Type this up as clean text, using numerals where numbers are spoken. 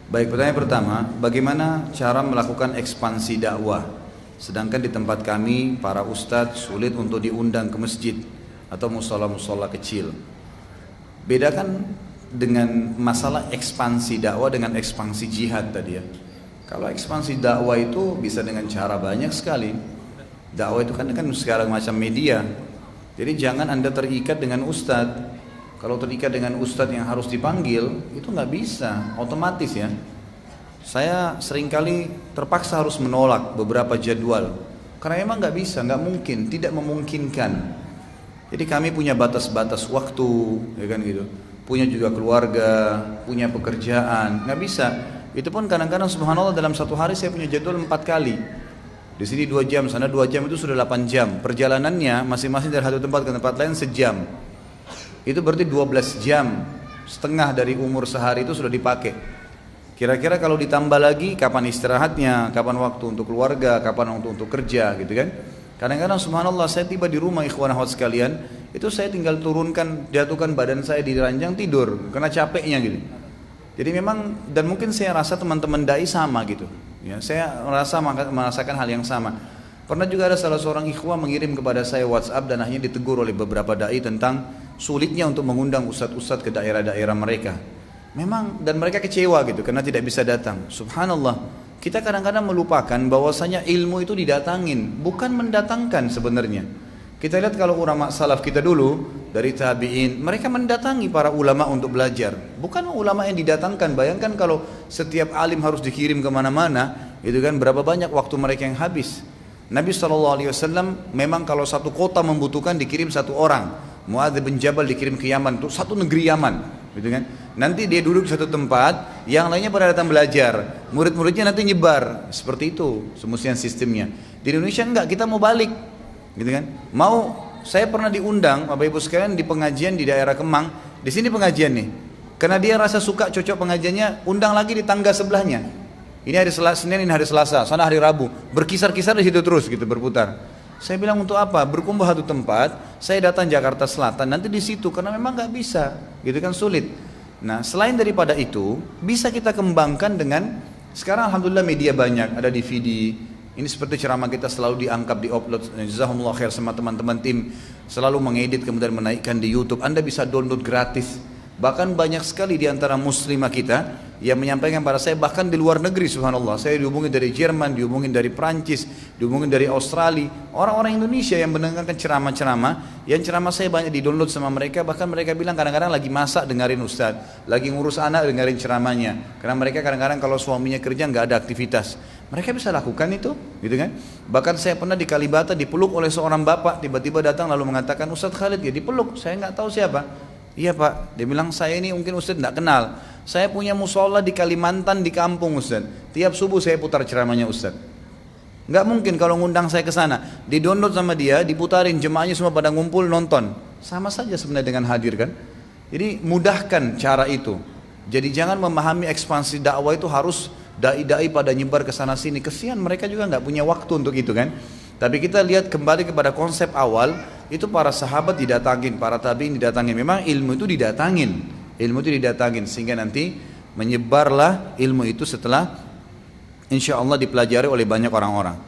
Baik, pertanyaan pertama, bagaimana cara melakukan ekspansi dakwah? Sedangkan di tempat kami, para ustadz sulit untuk diundang ke masjid atau musola-musola kecil. Bedakan dengan masalah ekspansi dakwah dengan ekspansi jihad tadi ya. Kalau ekspansi dakwah itu bisa dengan cara banyak sekali. Dakwah itu kan sekarang macam media. Jadi jangan Anda terikat dengan ustadz. Kalau terikat dengan ustadz yang harus dipanggil, itu nggak bisa, otomatis ya. Saya seringkali terpaksa harus menolak beberapa jadwal, karena memang nggak bisa, nggak mungkin, tidak memungkinkan. Jadi kami punya batas-batas waktu, ya kan gitu. Punya juga keluarga, punya pekerjaan, nggak bisa. Itu pun kadang-kadang subhanallah dalam satu hari saya punya jadwal 4 kali. Di sini 2 jam, sana 2 jam, itu sudah 8 jam. Perjalanannya masing-masing dari satu tempat ke tempat lain sejam. Itu berarti 12 jam setengah dari umur sehari itu sudah dipakai. Kira-kira kalau ditambah lagi kapan istirahatnya, kapan waktu untuk keluarga, kapan waktu untuk kerja gitu kan. Kadang-kadang subhanallah saya tiba di rumah ikhwan akhwat sekalian, itu saya tinggal turunkan, jatuhkan badan saya di ranjang tidur karena capeknya gitu. Jadi memang, dan mungkin saya rasa teman-teman dai sama gitu. Ya, saya merasakan hal yang sama. Pernah juga ada salah seorang ikhwah mengirim kepada saya WhatsApp dan akhirnya ditegur oleh beberapa dai tentang sulitnya untuk mengundang ustadz-ustadz ke daerah-daerah mereka. Memang, dan mereka kecewa gitu karena tidak bisa datang. Subhanallah, kita kadang-kadang melupakan bahwasanya ilmu itu didatangin, bukan mendatangkan sebenarnya. Kita lihat kalau ulama salaf kita dulu dari tabi'in, mereka mendatangi para ulama untuk belajar, bukan ulama yang didatangkan. Bayangkan kalau setiap alim harus dikirim kemana-mana, itu kan berapa banyak waktu mereka yang habis. Nabi SAW memang kalau satu kota membutuhkan dikirim satu orang. Muadz bin Jabal dikirim ke Yaman, untuk satu negeri Yaman, gitu kan. Nanti dia duduk di satu tempat, yang lainnya pada datang belajar. Murid-muridnya nanti nyebar, seperti itu semestinya sistemnya. Di Indonesia enggak, kita mau balik, gitu kan. Saya pernah diundang, Bapak Ibu sekalian, di pengajian di daerah Kemang. Di sini pengajian nih, karena dia rasa suka cocok pengajiannya, undang lagi di tangga sebelahnya. Ini hari Senin, ini hari Selasa, sana hari Rabu, berkisar-kisar di situ terus gitu berputar. Saya bilang untuk apa? Berkumpul satu tempat, saya datang Jakarta Selatan, nanti di situ karena memang nggak bisa, gitu kan sulit. Nah, selain daripada itu, bisa kita kembangkan dengan sekarang alhamdulillah media banyak, ada DVD. Ini seperti ceramah kita selalu diangkat, di-upload. Jazakumullah khair sama teman-teman tim selalu mengedit kemudian menaikkan di YouTube. Anda bisa download gratis. Bahkan banyak sekali di antara muslimah kita yang menyampaikan pada saya, bahkan di luar negeri subhanallah. Saya dihubungi dari Jerman, dihubungi dari Prancis, dihubungi dari Australia. Orang-orang Indonesia yang mendengarkan ceramah-ceramah, yang ceramah saya banyak di-download sama mereka. Bahkan mereka bilang kadang-kadang lagi masak dengerin ustaz, lagi ngurus anak dengerin ceramahnya. Karena mereka kadang-kadang kalau suaminya kerja nggak ada aktivitas, mereka bisa lakukan itu, gitu kan? Bahkan saya pernah di Kalibata dipeluk oleh seorang bapak, tiba-tiba datang lalu mengatakan, Ustaz Khalid ya dipeluk, saya nggak tahu siapa. Iya Pak, dia bilang saya ini mungkin Ustaz tidak kenal. Saya punya musola di Kalimantan di kampung Ustaz. Tiap subuh saya putar ceramahnya Ustaz. Nggak mungkin kalau ngundang saya ke sana, di-download sama dia, diputarin jemaahnya semua pada ngumpul nonton. Sama saja sebenarnya dengan hadir kan. Jadi mudahkan cara itu. Jadi jangan memahami ekspansi dakwah itu harus dai-dai pada nyebar ke sana sini. Kesian mereka juga nggak punya waktu untuk itu kan. Tapi kita lihat kembali kepada konsep awal, itu para sahabat didatangin, para tabi'in didatangin. Memang ilmu itu didatangin, sehingga nanti menyebarlah ilmu itu setelah insya Allah dipelajari oleh banyak orang-orang.